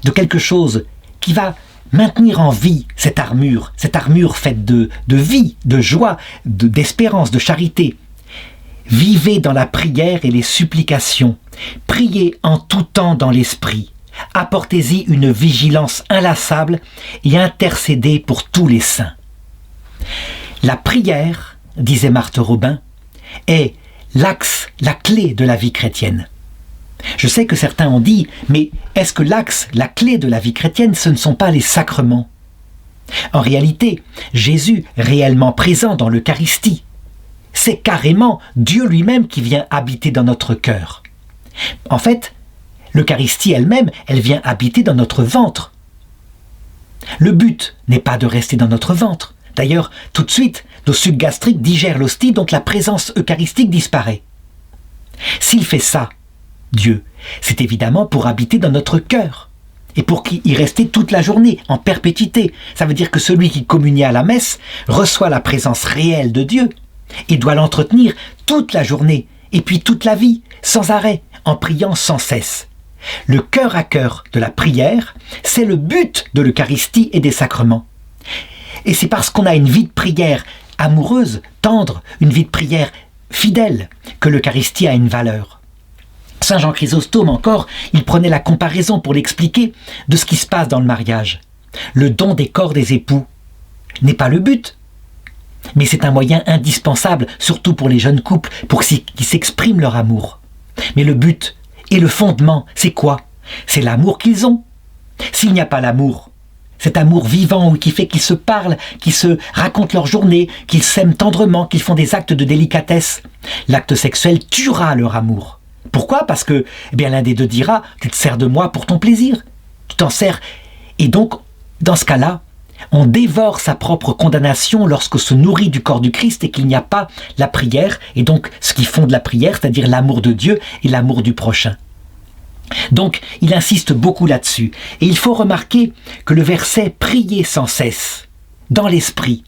de quelque chose qui va maintenir en vie cette armure faite de vie, de joie, d'espérance, de charité. Vivez dans la prière et les supplications, priez en tout temps dans l'esprit. Apportez-y une vigilance inlassable et intercédez pour tous les saints. La prière, disait Marthe Robin, est l'axe, la clé de la vie chrétienne. Je sais que certains ont dit, mais est-ce que l'axe, la clé de la vie chrétienne, ce ne sont pas les sacrements ? En réalité, Jésus, réellement présent dans l'Eucharistie, c'est carrément Dieu lui-même qui vient habiter dans notre cœur. En fait, l'Eucharistie elle-même, elle vient habiter dans notre ventre. Le but n'est pas de rester dans notre ventre. D'ailleurs, tout de suite, nos sucs gastriques digèrent l'hostie, donc la présence eucharistique disparaît. S'il fait ça, Dieu, c'est évidemment pour habiter dans notre cœur et pour y rester toute la journée, en perpétuité. Ça veut dire que celui qui communie à la messe reçoit la présence réelle de Dieu et doit l'entretenir toute la journée et puis toute la vie, sans arrêt, en priant sans cesse. Le cœur à cœur de la prière, c'est le but de l'Eucharistie et des sacrements. Et c'est parce qu'on a une vie de prière amoureuse, tendre, une vie de prière fidèle, que l'Eucharistie a une valeur. Saint Jean Chrysostome encore, il prenait la comparaison pour l'expliquer de ce qui se passe dans le mariage. Le don des corps des époux n'est pas le but, mais c'est un moyen indispensable, surtout pour les jeunes couples, pour qu'ils s'expriment leur amour. Mais le but et le fondement, c'est quoi? C'est l'amour qu'ils ont. S'il n'y a pas l'amour, cet amour vivant qui fait qu'ils se parlent, qu'ils se racontent leur journée, qu'ils s'aiment tendrement, qu'ils font des actes de délicatesse, l'acte sexuel tuera leur amour. Pourquoi? Parce que l'un des deux dira « tu te sers de moi pour ton plaisir, tu t'en sers ». Et donc, dans ce cas-là, on dévore sa propre condamnation lorsqu'on se nourrit du corps du Christ et qu'il n'y a pas la prière, et donc ce qui fonde la prière, c'est-à-dire l'amour de Dieu et l'amour du prochain. Donc, il insiste beaucoup là-dessus. Et il faut remarquer que le verset « prier sans cesse » dans l'esprit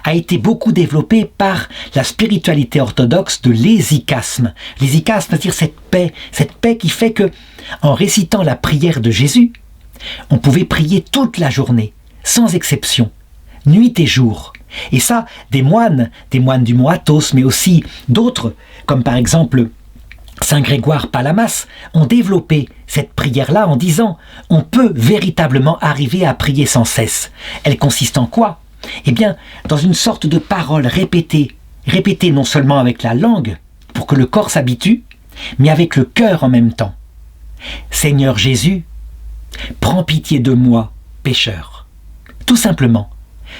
a été beaucoup développé par la spiritualité orthodoxe de l'hésychasme. L'hésychasme, c'est-à-dire cette paix qui fait que, en récitant la prière de Jésus, on pouvait prier toute la journée, sans exception, nuit et jour. Et ça, des moines du mont Athos, mais aussi d'autres, comme par exemple Saint Grégoire Palamas, ont développé cette prière-là en disant « on peut véritablement arriver à prier sans cesse ». Elle consiste en quoi? Eh bien, dans une sorte de parole répétée non seulement avec la langue, pour que le corps s'habitue, mais avec le cœur en même temps. « Seigneur Jésus, prends pitié de moi, pécheur ». Tout simplement,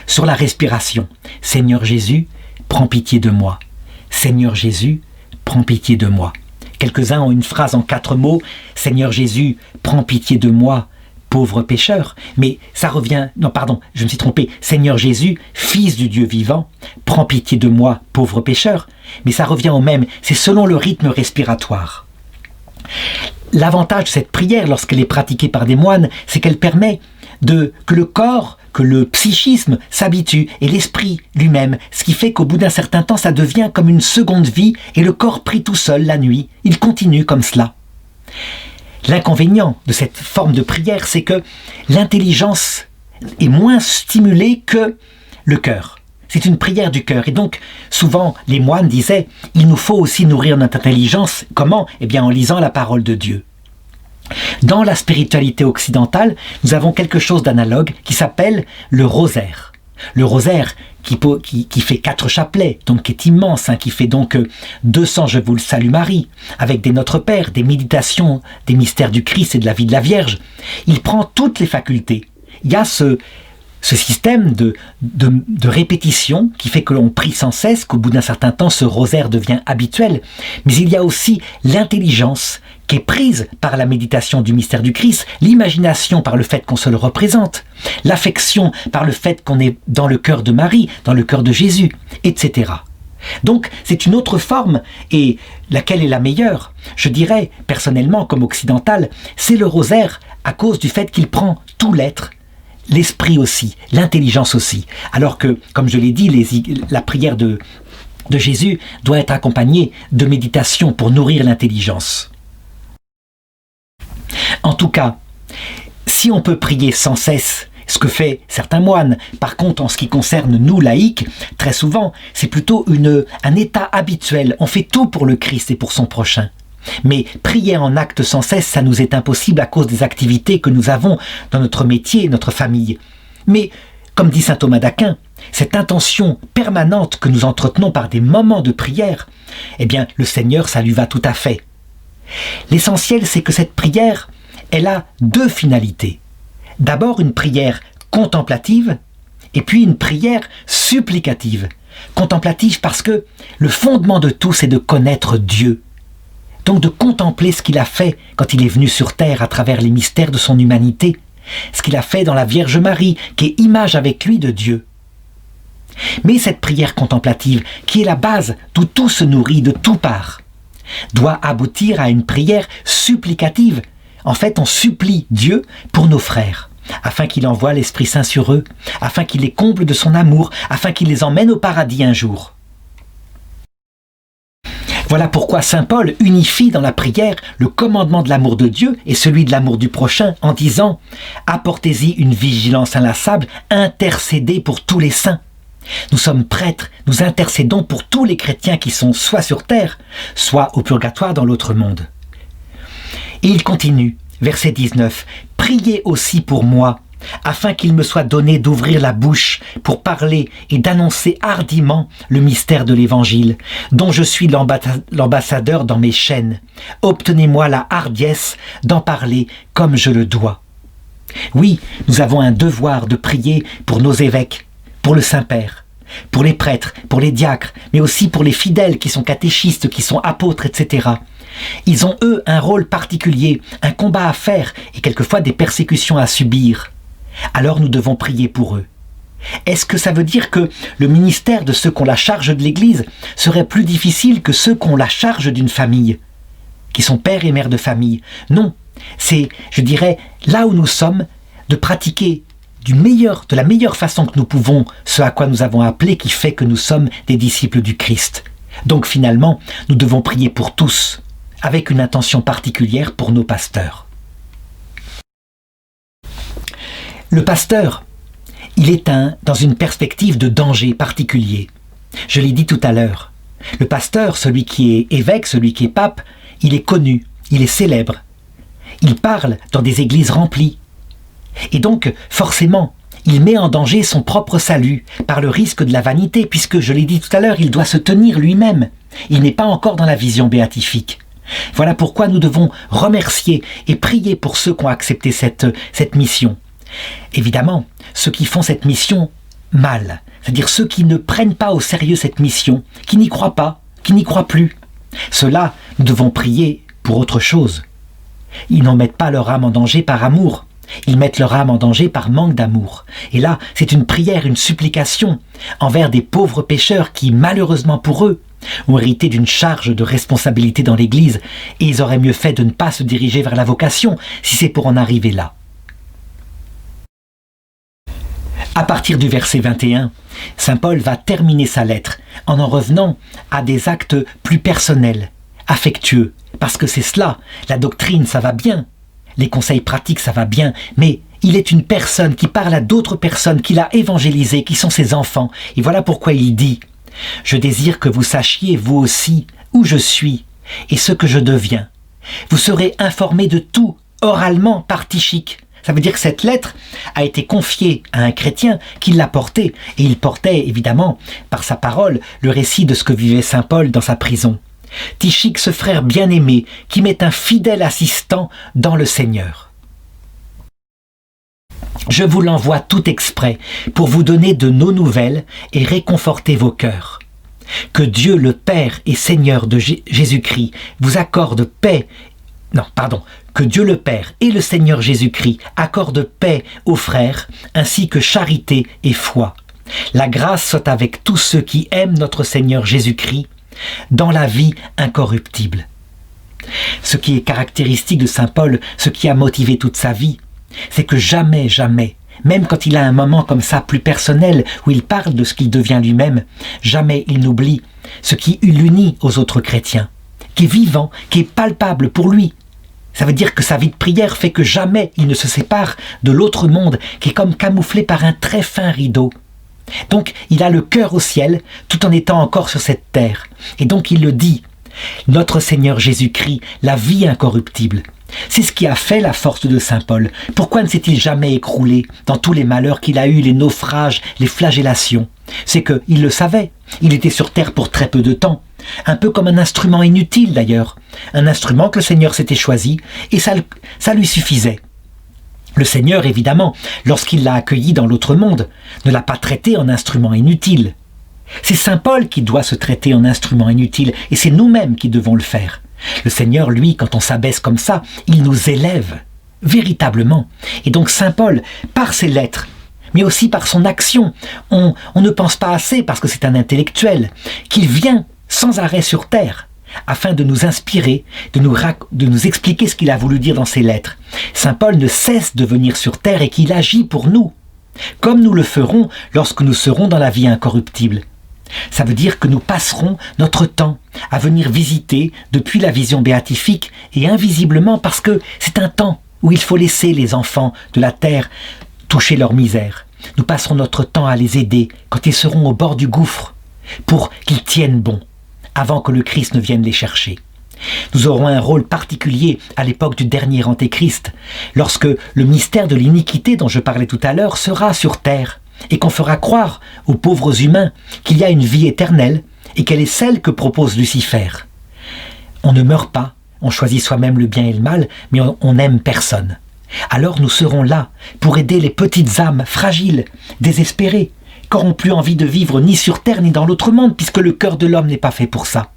sur la respiration. « Seigneur Jésus, prends pitié de moi. Seigneur Jésus, prends pitié de moi. » Quelques-uns ont une phrase en 4 mots, « Seigneur Jésus, prends pitié de moi, pauvre pécheur ». Mais ça revient, non pardon, je me suis trompé, « Seigneur Jésus, Fils du Dieu vivant, prends pitié de moi, pauvre pécheur ». Mais ça revient au même, c'est selon le rythme respiratoire. L'avantage de cette prière, lorsqu'elle est pratiquée par des moines, c'est qu'elle permet que le corps, que le psychisme s'habitue et l'esprit lui-même, ce qui fait qu'au bout d'un certain temps, ça devient comme une seconde vie et le corps prie tout seul la nuit. Il continue comme cela. L'inconvénient de cette forme de prière, c'est que l'intelligence est moins stimulée que le cœur. C'est une prière du cœur. Et donc, souvent, les moines disaient, il nous faut aussi nourrir notre intelligence. Comment? Eh bien, en lisant la parole de Dieu. Dans la spiritualité occidentale, nous avons quelque chose d'analogue qui s'appelle le rosaire. Le rosaire qui fait 4 chapelets, donc qui est immense, qui fait donc 200 Je vous le salue Marie, avec des Notre Père, des méditations, des mystères du Christ et de la vie de la Vierge. Il prend toutes les facultés. Il y a ce système de répétition qui fait que l'on prie sans cesse, qu'au bout d'un certain temps, ce rosaire devient habituel. Mais il y a aussi l'intelligence qui est prise par la méditation du mystère du Christ, l'imagination par le fait qu'on se le représente, l'affection par le fait qu'on est dans le cœur de Marie, dans le cœur de Jésus, etc. Donc, c'est une autre forme, et laquelle est la meilleure? Je dirais, personnellement, comme occidental, c'est le rosaire à cause du fait qu'il prend tout l'être, l'esprit aussi, l'intelligence aussi. Alors que, comme je l'ai dit, la prière de Jésus doit être accompagnée de méditation pour nourrir l'intelligence. En tout cas, si on peut prier sans cesse, ce que fait certains moines, par contre, en ce qui concerne nous, laïcs, très souvent, c'est plutôt un état habituel. On fait tout pour le Christ et pour son prochain. Mais prier en acte sans cesse, ça nous est impossible à cause des activités que nous avons dans notre métier et notre famille. Mais, comme dit saint Thomas d'Aquin, cette intention permanente que nous entretenons par des moments de prière, eh bien, le Seigneur, ça lui va tout à fait. L'essentiel, c'est que cette prière, elle a 2 finalités. D'abord, une prière contemplative, et puis une prière supplicative. Contemplative parce que le fondement de tout, c'est de connaître Dieu. Donc de contempler ce qu'il a fait quand il est venu sur terre à travers les mystères de son humanité, ce qu'il a fait dans la Vierge Marie, qui est image avec lui de Dieu. Mais cette prière contemplative, qui est la base d'où tout se nourrit de tout part, doit aboutir à une prière supplicative. En fait, on supplie Dieu pour nos frères, afin qu'il envoie l'Esprit Saint sur eux, afin qu'il les comble de son amour, afin qu'il les emmène au paradis un jour. Voilà pourquoi saint Paul unifie dans la prière le commandement de l'amour de Dieu et celui de l'amour du prochain en disant « Apportez-y une vigilance inlassable, intercédez pour tous les saints ». Nous sommes prêtres, nous intercédons pour tous les chrétiens qui sont soit sur terre, soit au purgatoire dans l'autre monde. Et il continue, verset 19, « Priez aussi pour moi, afin qu'il me soit donné d'ouvrir la bouche pour parler et d'annoncer hardiment le mystère de l'Évangile, dont je suis l'ambassadeur dans mes chaînes. Obtenez-moi la hardiesse d'en parler comme je le dois. » Oui, nous avons un devoir de prier pour nos évêques, pour le Saint-Père, pour les prêtres, pour les diacres, mais aussi pour les fidèles qui sont catéchistes, qui sont apôtres, etc. Ils ont, eux, un rôle particulier, un combat à faire et quelquefois des persécutions à subir. Alors nous devons prier pour eux. Est-ce que ça veut dire que le ministère de ceux qui ont la charge de l'Église serait plus difficile que ceux qui ont la charge d'une famille, qui sont pères et mères de famille? Non, c'est, je dirais, là où nous sommes, de pratiquer de la meilleure façon que nous pouvons ce à quoi nous avons appelé, qui fait que nous sommes des disciples du Christ. Donc finalement, nous devons prier pour tous, avec une intention particulière pour nos pasteurs. Le pasteur, il est dans une perspective de danger particulier. Je l'ai dit tout à l'heure. Le pasteur, celui qui est évêque, celui qui est pape, il est connu, il est célèbre. Il parle dans des églises remplies. Et donc, forcément, il met en danger son propre salut par le risque de la vanité, puisque, je l'ai dit tout à l'heure, il doit se tenir lui-même. Il n'est pas encore dans la vision béatifique. Voilà pourquoi nous devons remercier et prier pour ceux qui ont accepté cette mission. Évidemment, ceux qui font cette mission mal, c'est-à-dire ceux qui ne prennent pas au sérieux cette mission, qui n'y croient pas, qui n'y croient plus, ceux-là, nous devons prier pour autre chose. Ils n'en mettent pas leur âme en danger par amour. Ils mettent leur âme en danger par manque d'amour. Et là, c'est une prière, une supplication envers des pauvres pécheurs qui, malheureusement pour eux, ont hérité d'une charge de responsabilité dans l'Église, et ils auraient mieux fait de ne pas se diriger vers la vocation, si c'est pour en arriver là. À partir du verset 21, saint Paul va terminer sa lettre en revenant à des actes plus personnels, affectueux, parce que c'est cela, la doctrine, ça va bien, les conseils pratiques, ça va bien, mais il est une personne qui parle à d'autres personnes, qu'il a évangélisées, qui sont ses enfants. Et voilà pourquoi il dit « Je désire que vous sachiez, vous aussi, où je suis et ce que je deviens. Vous serez informés de tout, oralement, par Tychique. » Ça veut dire que cette lettre a été confiée à un chrétien qui l'a portée. Et il portait, évidemment, par sa parole, le récit de ce que vivait saint Paul dans sa prison. Tychique, ce frère bien-aimé, qui m'est un fidèle assistant dans le Seigneur. Je vous l'envoie tout exprès pour vous donner de nos nouvelles et réconforter vos cœurs. Que Dieu le Père et Seigneur de Jésus-Christ vous accorde paix. Que Dieu le Père et le Seigneur Jésus-Christ accordent paix aux frères, ainsi que charité et foi. La grâce soit avec tous ceux qui aiment notre Seigneur Jésus-Christ, dans la vie incorruptible. Ce qui est caractéristique de saint Paul, ce qui a motivé toute sa vie, c'est que jamais, même quand il a un moment comme ça plus personnel, où il parle de ce qu'il devient lui-même, jamais il n'oublie ce qui l'unit aux autres chrétiens, qui est vivant, qui est palpable pour lui. Ça veut dire que sa vie de prière fait que jamais il ne se sépare de l'autre monde, qui est comme camouflé par un très fin rideau. Donc il a le cœur au ciel tout en étant encore sur cette terre. Et donc il le dit, notre Seigneur Jésus-Christ, la vie incorruptible. C'est ce qui a fait la force de saint Paul. Pourquoi ne s'est-il jamais écroulé dans tous les malheurs qu'il a eus, les naufrages, les flagellations? C'est qu'il le savait, il était sur terre pour très peu de temps. Un peu comme un instrument inutile d'ailleurs. Un instrument que le Seigneur s'était choisi et ça lui suffisait. Le Seigneur, évidemment, lorsqu'il l'a accueilli dans l'autre monde, ne l'a pas traité en instrument inutile. C'est saint Paul qui doit se traiter en instrument inutile, et c'est nous-mêmes qui devons le faire. Le Seigneur, lui, quand on s'abaisse comme ça, il nous élève. véritablement. Et donc Saint Paul, par ses lettres, mais aussi par son action, on ne pense pas assez, parce que c'est un intellectuel, qu'il vient sans arrêt sur terre, afin de nous inspirer, de nous expliquer ce qu'il a voulu dire dans ses lettres. Saint Paul ne cesse de venir sur terre et qu'il agit pour nous, comme nous le ferons lorsque nous serons dans la vie incorruptible. Ça veut dire que nous passerons notre temps à venir visiter depuis la vision béatifique et invisiblement, parce que c'est un temps où il faut laisser les enfants de la terre toucher leur misère. Nous passerons notre temps à les aider quand ils seront au bord du gouffre, pour qu'ils tiennent bon, avant que le Christ ne vienne les chercher. Nous aurons un rôle particulier à l'époque du dernier Antéchrist, lorsque le mystère de l'iniquité dont je parlais tout à l'heure sera sur terre, et qu'on fera croire aux pauvres humains qu'il y a une vie éternelle et qu'elle est celle que propose Lucifer. On ne meurt pas, on choisit soi-même le bien et le mal, mais on n'aime personne. Alors nous serons là pour aider les petites âmes fragiles, désespérées, qui n'auront plus envie de vivre ni sur terre ni dans l'autre monde, puisque le cœur de l'homme n'est pas fait pour ça.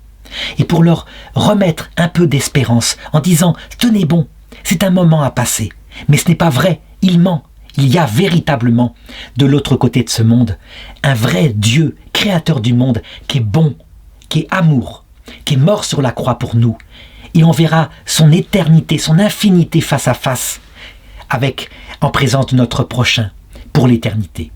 Et pour leur remettre un peu d'espérance en disant « Tenez bon, c'est un moment à passer, mais ce n'est pas vrai, il ment. Il y a véritablement, de l'autre côté de ce monde, un vrai Dieu, créateur du monde, qui est bon, qui est amour, qui est mort sur la croix pour nous. Et on verra son éternité, son infinité face à face, en présence de notre prochain, pour l'éternité. »